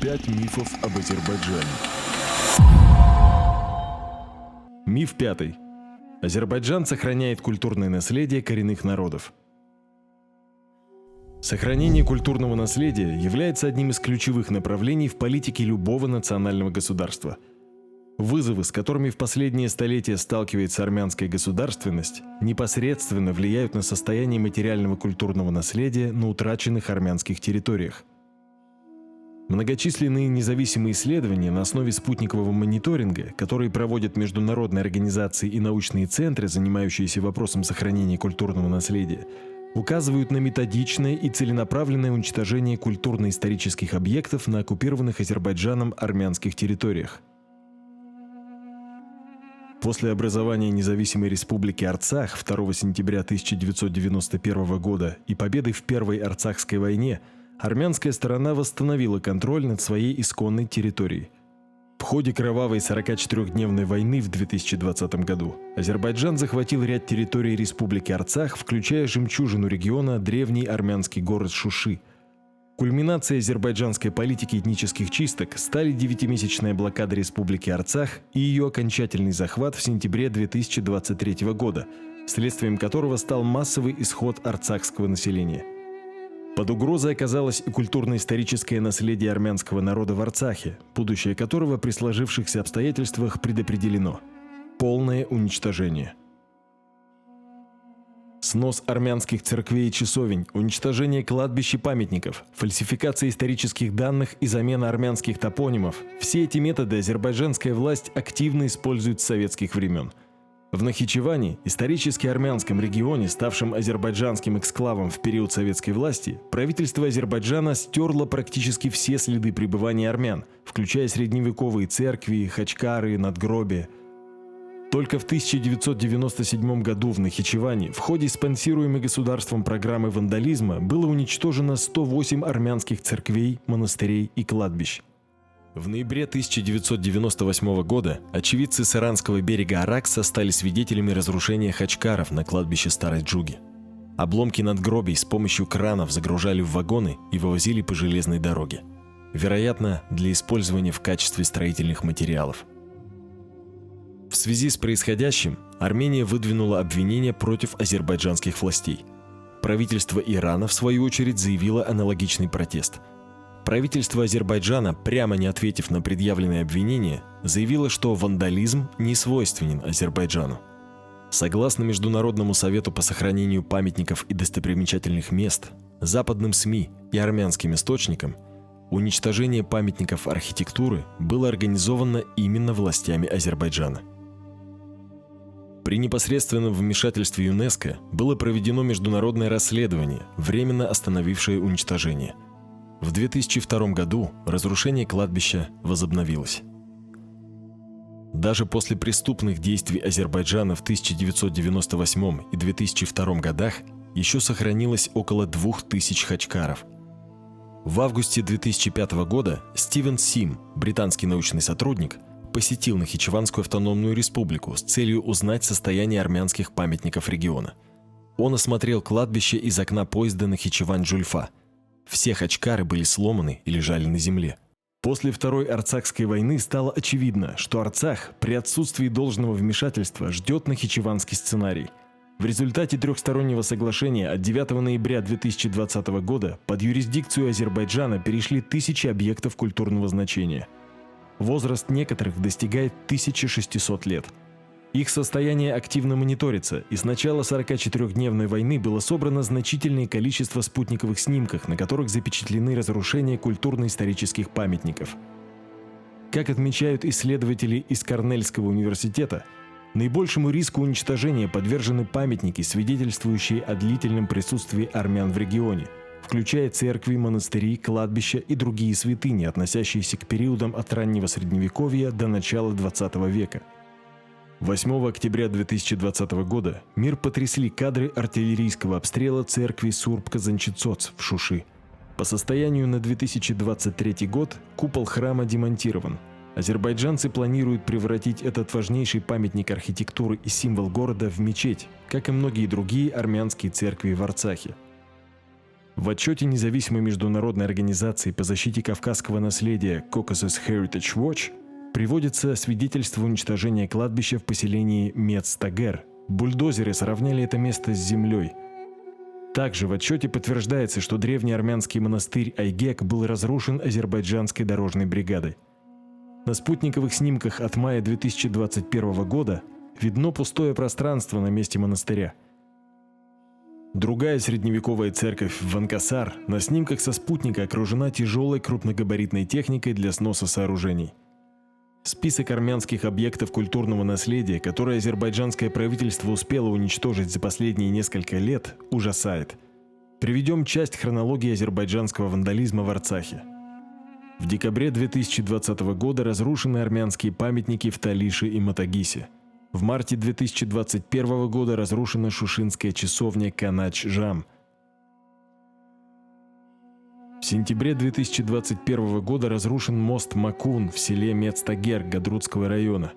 5 мифов об Азербайджане. Миф 5. Азербайджан сохраняет культурное наследие коренных народов. Сохранение культурного наследия является одним из ключевых направлений в политике любого национального государства. Вызовы, с которыми в последние столетия сталкивается армянская государственность, непосредственно влияют на состояние материального культурного наследия на утраченных армянских территориях. Многочисленные независимые исследования на основе спутникового мониторинга, которые проводят международные организации и научные центры, занимающиеся вопросом сохранения культурного наследия, указывают на методичное и целенаправленное уничтожение культурно-исторических объектов на оккупированных Азербайджаном армянских территориях. После образования независимой республики Арцах 2 сентября 1991 года и победы в Первой Арцахской войне армянская сторона восстановила контроль над своей исконной территорией. В ходе кровавой 44-дневной войны в 2020 году Азербайджан захватил ряд территорий республики Арцах, включая жемчужину региона древний армянский город Шуши. Кульминацией азербайджанской политики этнических чисток стали 9-месячная блокада республики Арцах и ее окончательный захват в сентябре 2023 года, следствием которого стал массовый исход арцахского населения. Под угрозой оказалось и культурно-историческое наследие армянского народа в Арцахе, будущее которого при сложившихся обстоятельствах предопределено – полное уничтожение. Снос армянских церквей и часовень, уничтожение кладбищ и памятников, фальсификация исторических данных и замена армянских топонимов – все эти методы азербайджанская власть активно использует с советских времен. В Нахичевани, исторически армянском регионе, ставшем азербайджанским эксклавом в период советской власти, правительство Азербайджана стерло практически все следы пребывания армян, включая средневековые церкви, хачкары, надгробия. Только в 1997 году в Нахичевани в ходе спонсируемой государством программы вандализма было уничтожено 108 армянских церквей, монастырей и кладбищ. В ноябре 1998 года очевидцы Саранского берега Аракса стали свидетелями разрушения хачкаров на кладбище Старой Джуги. Обломки надгробий с помощью кранов загружали в вагоны и вывозили по железной дороге. Вероятно, для использования в качестве строительных материалов. В связи с происходящим Армения выдвинула обвинения против азербайджанских властей. Правительство Ирана, в свою очередь, заявило аналогичный протест. Правительство Азербайджана, прямо не ответив на предъявленные обвинения, заявило, что вандализм не свойственен Азербайджану. Согласно Международному совету по сохранению памятников и достопримечательных мест, западным СМИ и армянским источникам, уничтожение памятников архитектуры было организовано именно властями Азербайджана. При непосредственном вмешательстве ЮНЕСКО было проведено международное расследование, временно остановившее уничтожение. В 2002 году разрушение кладбища возобновилось. Даже после преступных действий Азербайджана в 1998 и 2002 годах еще сохранилось около 2000 хачкаров. В августе 2005 года Стивен Сим, британский научный сотрудник, посетил Нахичеванскую автономную республику с целью узнать состояние армянских памятников региона. Он осмотрел кладбище из окна поезда Нахичевань-Джульфа. Все хачкары были сломаны и лежали на земле. После Второй Арцахской войны стало очевидно, что Арцах при отсутствии должного вмешательства ждет нахичеванский сценарий. В результате трехстороннего соглашения от 9 ноября 2020 года под юрисдикцию Азербайджана перешли тысячи объектов культурного значения. Возраст некоторых достигает 1600 лет. Их состояние активно мониторится, и с начала 44-дневной войны было собрано значительное количество спутниковых снимков, на которых запечатлены разрушения культурно-исторических памятников. Как отмечают исследователи из Корнельского университета, наибольшему риску уничтожения подвержены памятники, свидетельствующие о длительном присутствии армян в регионе, включая церкви, монастыри, кладбища и другие святыни, относящиеся к периодам от раннего Средневековья до начала XX века. 8 октября 2020 года мир потрясли кадры артиллерийского обстрела церкви Сурб-Казанчицоц в Шуши. По состоянию на 2023 год купол храма демонтирован. Азербайджанцы планируют превратить этот важнейший памятник архитектуры и символ города в мечеть, как и многие другие армянские церкви в Арцахе. В отчете независимой международной организации по защите кавказского наследия Caucasus Heritage Watch приводится свидетельство уничтожения кладбища в поселении Мец-Тагер. Бульдозеры сравняли это место с землей. Также в отчете подтверждается, что древний армянский монастырь Айгек был разрушен азербайджанской дорожной бригадой. На спутниковых снимках от мая 2021 года видно пустое пространство на месте монастыря. Другая средневековая церковь Ванкасар на снимках со спутника окружена тяжелой крупногабаритной техникой для сноса сооружений. Список армянских объектов культурного наследия, которые азербайджанское правительство успело уничтожить за последние несколько лет, ужасает. Приведем часть хронологии азербайджанского вандализма в Арцахе. В декабре 2020 года разрушены армянские памятники в Талише и Матагисе. В марте 2021 года разрушена шушинская часовня Канач-Жам. В сентябре 2021 года разрушен мост Макун в селе Мец-Тагер Гадрутского района.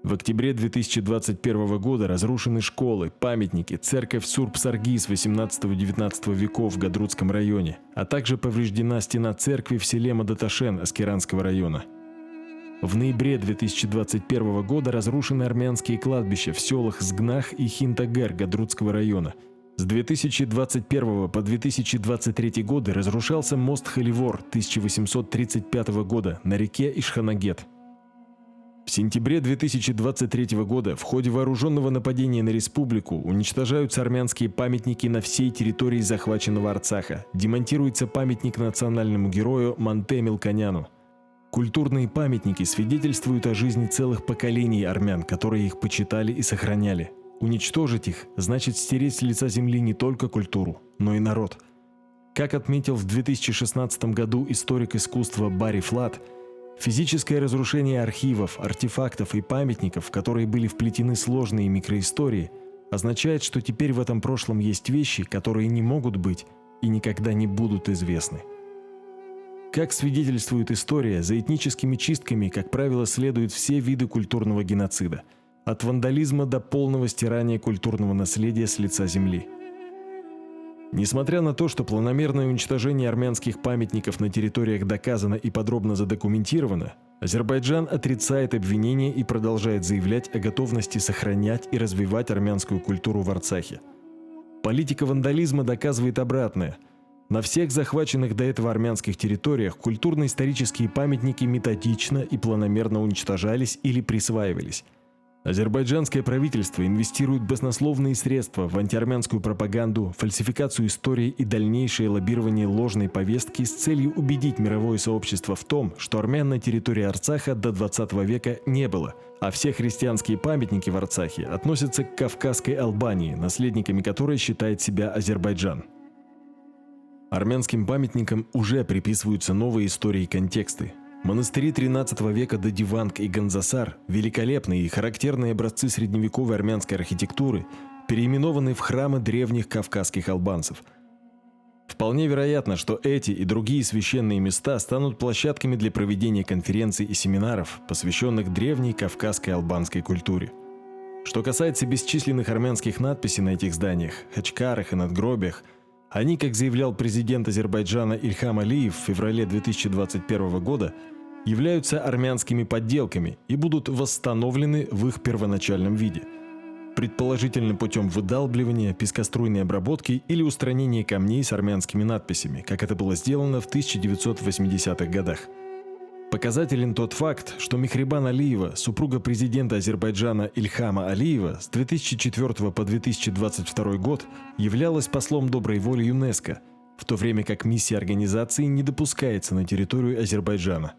В октябре 2021 года разрушены школы, памятники, церковь Сурб-Саргис 18-19 веков в Гадрутском районе, а также повреждена стена церкви в селе Мадаташен Аскеранского района. В ноябре 2021 года разрушены армянские кладбища в селах Сгнах и Хинтагер Гадрутского района. С 2021 по 2023 годы разрушался мост Халивор 1835 года на реке Ишханагет. В сентябре 2023 года в ходе вооруженного нападения на республику уничтожаются армянские памятники на всей территории захваченного Арцаха, демонтируется памятник национальному герою Манте Мелконяну. Культурные памятники свидетельствуют о жизни целых поколений армян, которые их почитали и сохраняли. Уничтожить их значит стереть с лица земли не только культуру, но и народ. Как отметил в 2016 году историк искусства Барри Флат, физическое разрушение архивов, артефактов и памятников, в которые были вплетены сложные микроистории, означает, что теперь в этом прошлом есть вещи, которые не могут быть и никогда не будут известны. Как свидетельствует история, за этническими чистками, как правило, следуют все виды культурного геноцида, от вандализма до полного стирания культурного наследия с лица земли. Несмотря на то, что планомерное уничтожение армянских памятников на территориях доказано и подробно задокументировано, Азербайджан отрицает обвинения и продолжает заявлять о готовности сохранять и развивать армянскую культуру в Арцахе. Политика вандализма доказывает обратное. На всех захваченных до этого армянских территориях культурно-исторические памятники методично и планомерно уничтожались или присваивались. Азербайджанское правительство инвестирует баснословные средства в антиармянскую пропаганду, фальсификацию истории и дальнейшее лоббирование ложной повестки с целью убедить мировое сообщество в том, что армян на территории Арцаха до 20 века не было, а все христианские памятники в Арцахе относятся к Кавказской Албании, наследниками которой считает себя Азербайджан. Армянским памятникам уже приписываются новые истории и контексты. Монастыри XIII века Дадиванг и Ганзасар, великолепные и характерные образцы средневековой армянской архитектуры, переименованы в храмы древних кавказских албанцев. Вполне вероятно, что эти и другие священные места станут площадками для проведения конференций и семинаров, посвященных древней кавказской албанской культуре. Что касается бесчисленных армянских надписей на этих зданиях, хачкарах и надгробиях, они, как заявлял президент Азербайджана Ильхам Алиев в феврале 2021 года, являются армянскими подделками и будут восстановлены в их первоначальном виде, предположительно путем выдалбливания, пескоструйной обработки или устранения камней с армянскими надписями, как это было сделано в 1980-х годах. Показателен тот факт, что Мехрибан Алиева, супруга президента Азербайджана Ильхама Алиева, с 2004 по 2022 год являлась послом доброй воли ЮНЕСКО, в то время как миссия организации не допускается на территорию Азербайджана.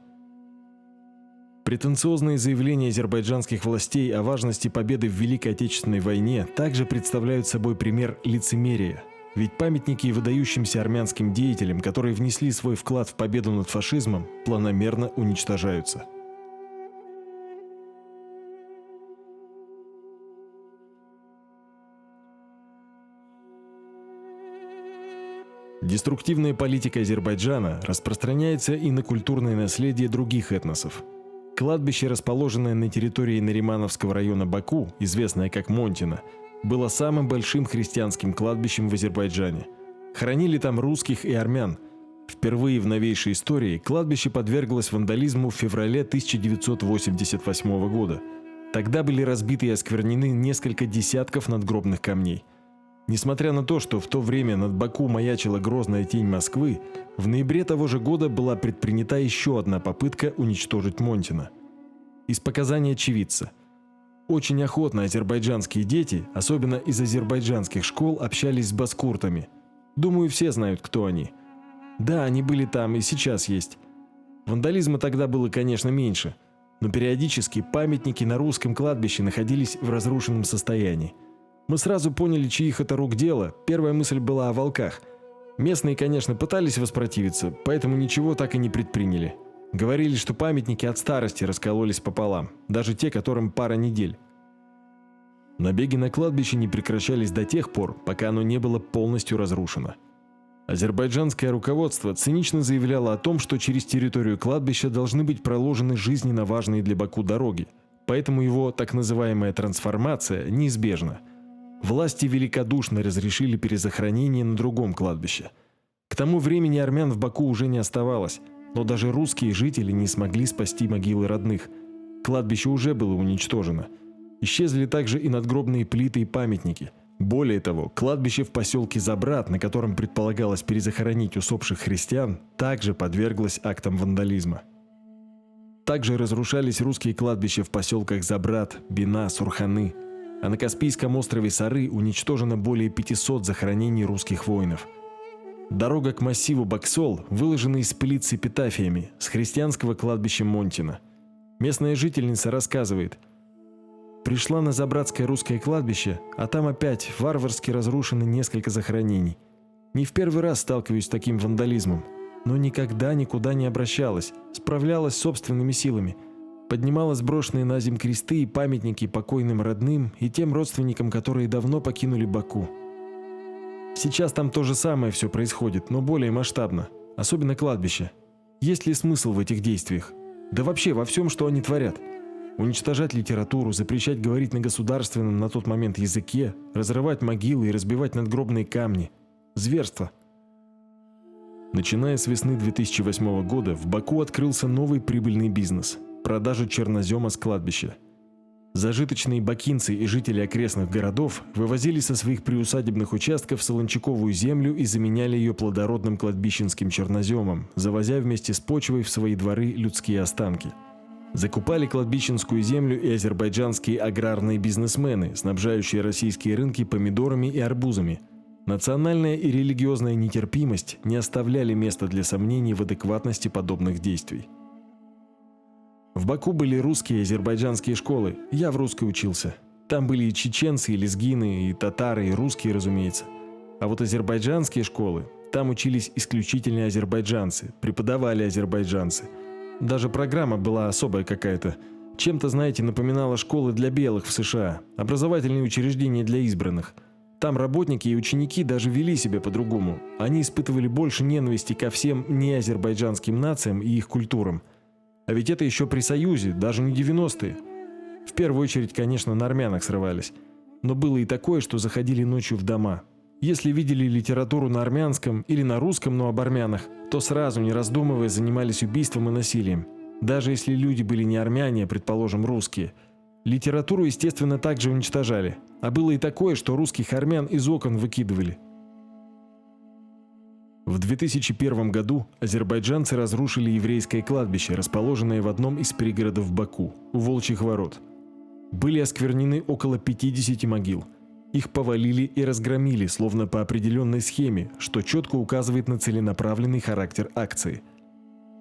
Претенциозные заявления азербайджанских властей о важности победы в Великой Отечественной войне также представляют собой пример лицемерия. Ведь памятники выдающимся армянским деятелям, которые внесли свой вклад в победу над фашизмом, планомерно уничтожаются. Деструктивная политика Азербайджана распространяется и на культурное наследие других этносов. Кладбище, расположенное на территории Наримановского района Баку, известное как Монтино, было самым большим христианским кладбищем в Азербайджане. Хоронили там русских и армян. Впервые в новейшей истории кладбище подверглось вандализму в феврале 1988 года. Тогда были разбиты и осквернены несколько десятков надгробных камней. Несмотря на то, что в то время над Баку маячила грозная тень Москвы, в ноябре того же года была предпринята еще одна попытка уничтожить Монтина. Из показаний очевидца. Очень охотно азербайджанские дети, особенно из азербайджанских школ, общались с баскуртами. Думаю, все знают, кто они. Да, они были там и сейчас есть. Вандализма тогда было, конечно, меньше, но периодически памятники на русском кладбище находились в разрушенном состоянии. Мы сразу поняли, чьих это рук дело. Первая мысль была о волках. Местные, конечно, пытались воспротивиться, поэтому ничего так и не предприняли. Говорили, что памятники от старости раскололись пополам, даже те, которым пара недель. Набеги на кладбище не прекращались до тех пор, пока оно не было полностью разрушено. Азербайджанское руководство цинично заявляло о том, что через территорию кладбища должны быть проложены жизненно важные для Баку дороги, поэтому его так называемая трансформация неизбежна. Власти великодушно разрешили перезахоронение на другом кладбище. К тому времени армян в Баку уже не оставалось, но даже русские жители не смогли спасти могилы родных. Кладбище уже было уничтожено. Исчезли также и надгробные плиты и памятники. Более того, кладбище в поселке Забрат, на котором предполагалось перезахоронить усопших христиан, также подверглось актам вандализма. Также разрушались русские кладбища в поселках Забрат, Бина, Сурханы. А на Каспийском острове Сары уничтожено более 500 захоронений русских воинов. Дорога к массиву Баксол выложена из плит с эпитафиями с христианского кладбища Монтина. Местная жительница рассказывает: «Пришла на Забратское русское кладбище, а там опять варварски разрушены несколько захоронений. Не в первый раз сталкиваюсь с таким вандализмом, но никогда никуда не обращалась, справлялась собственными силами. Поднимала сброшенные на земь кресты и памятники покойным родным и тем родственникам, которые давно покинули Баку. Сейчас там то же самое все происходит, но более масштабно, особенно кладбище. Есть ли смысл в этих действиях? Да вообще во всем, что они творят. Уничтожать литературу, запрещать говорить на государственном на тот момент языке, разрывать могилы и разбивать надгробные камни. Зверство». Начиная с весны 2008 года в Баку открылся новый прибыльный бизнес – продажа чернозема с кладбища. Зажиточные бакинцы и жители окрестных городов вывозили со своих приусадебных участков солончаковую землю и заменяли ее плодородным кладбищенским черноземом, завозя вместе с почвой в свои дворы людские останки. Закупали кладбищенскую землю и азербайджанские аграрные бизнесмены, снабжающие российские рынки помидорами и арбузами. Национальная и религиозная нетерпимость не оставляли места для сомнений в адекватности подобных действий. В Баку были русские и азербайджанские школы, я в русской учился. Там были и чеченцы, и лезгины, и татары, и русские, разумеется. А вот азербайджанские школы, там учились исключительно азербайджанцы, преподавали азербайджанцы. Даже программа была особая какая-то. Чем-то, знаете, напоминала школы для белых в США, образовательные учреждения для избранных. Там работники и ученики даже вели себя по-другому. Они испытывали больше ненависти ко всем неазербайджанским нациям и их культурам. А ведь это еще при Союзе, даже не 90-е. В первую очередь, конечно, на армянах срывались. Но было и такое, что заходили ночью в дома. Если видели литературу на армянском или на русском, но об армянах, то сразу, не раздумывая, занимались убийством и насилием. Даже если люди были не армяне, а, предположим, русские. Литературу, естественно, также уничтожали. А было и такое, что русских армян из окон выкидывали. В 2001 году азербайджанцы разрушили еврейское кладбище, расположенное в одном из пригородов Баку, у Волчьих ворот. Были осквернены около 50 могил. Их повалили и разгромили, словно по определенной схеме, что четко указывает на целенаправленный характер акции.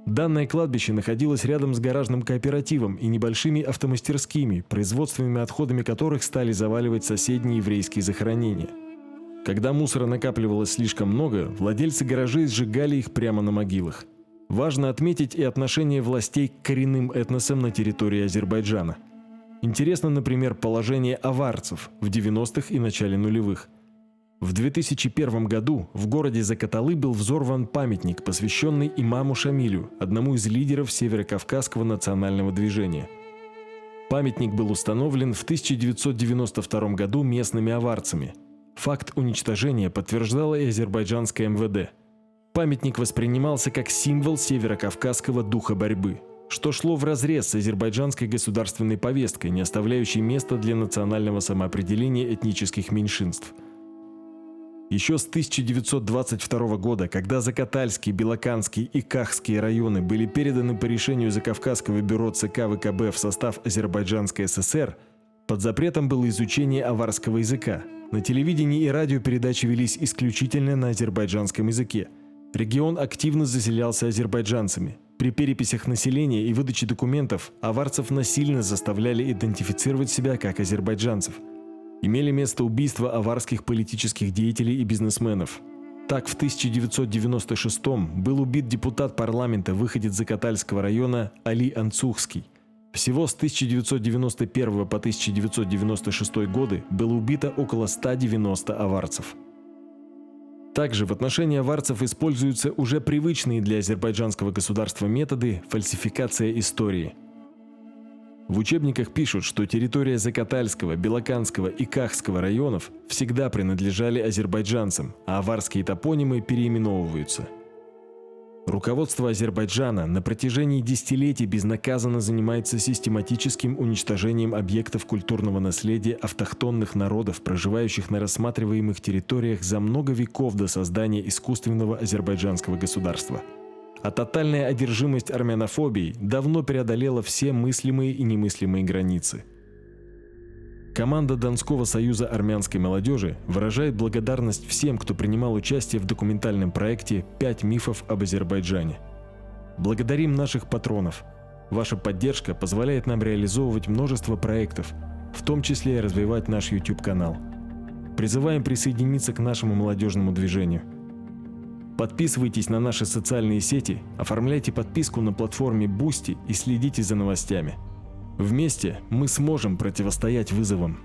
Данное кладбище находилось рядом с гаражным кооперативом и небольшими автомастерскими, производственными отходами которых стали заваливать соседние еврейские захоронения. Когда мусора накапливалось слишком много, владельцы гаражей сжигали их прямо на могилах. Важно отметить и отношение властей к коренным этносам на территории Азербайджана. Интересно, например, положение аварцев в 90-х и начале нулевых. В 2001 году в городе Закаталы был взорван памятник, посвященный имаму Шамилю, одному из лидеров Северокавказского национального движения. Памятник был установлен в 1992 году местными аварцами. Факт уничтожения подтверждало и азербайджанское МВД. Памятник воспринимался как символ северокавказского духа борьбы, что шло вразрез с азербайджанской государственной повесткой, не оставляющей места для национального самоопределения этнических меньшинств. Еще с 1922 года, когда Закатальский, Белоканский и Кахский районы были переданы по решению Закавказского бюро ЦК ВКБ в состав Азербайджанской ССР, под запретом было изучение аварского языка. На телевидении и радио передачи велись исключительно на азербайджанском языке. Регион активно заселялся азербайджанцами. При переписях населения и выдаче документов аварцев насильно заставляли идентифицировать себя как азербайджанцев. Имели место убийства аварских политических деятелей и бизнесменов. Так, в 1996-м был убит депутат парламента, выходец Закатальского района Али Анцухский. Всего с 1991 по 1996 годы было убито около 190 аварцев. Также в отношении аварцев используются уже привычные для азербайджанского государства методы фальсификация истории. В учебниках пишут, что территория Закатальского, Белоканского и Кахского районов всегда принадлежали азербайджанцам, а аварские топонимы переименовываются. Руководство Азербайджана на протяжении десятилетий безнаказанно занимается систематическим уничтожением объектов культурного наследия автохтонных народов, проживающих на рассматриваемых территориях за много веков до создания искусственного азербайджанского государства. А тотальная одержимость армянофобией давно преодолела все мыслимые и немыслимые границы. Команда Донского союза армянской молодежи выражает благодарность всем, кто принимал участие в документальном проекте «5 мифов об Азербайджане». Благодарим наших патронов. Ваша поддержка позволяет нам реализовывать множество проектов, в том числе и развивать наш YouTube-канал. Призываем присоединиться к нашему молодежному движению. Подписывайтесь на наши социальные сети, оформляйте подписку на платформе Boosty и следите за новостями. Вместе мы сможем противостоять вызовам.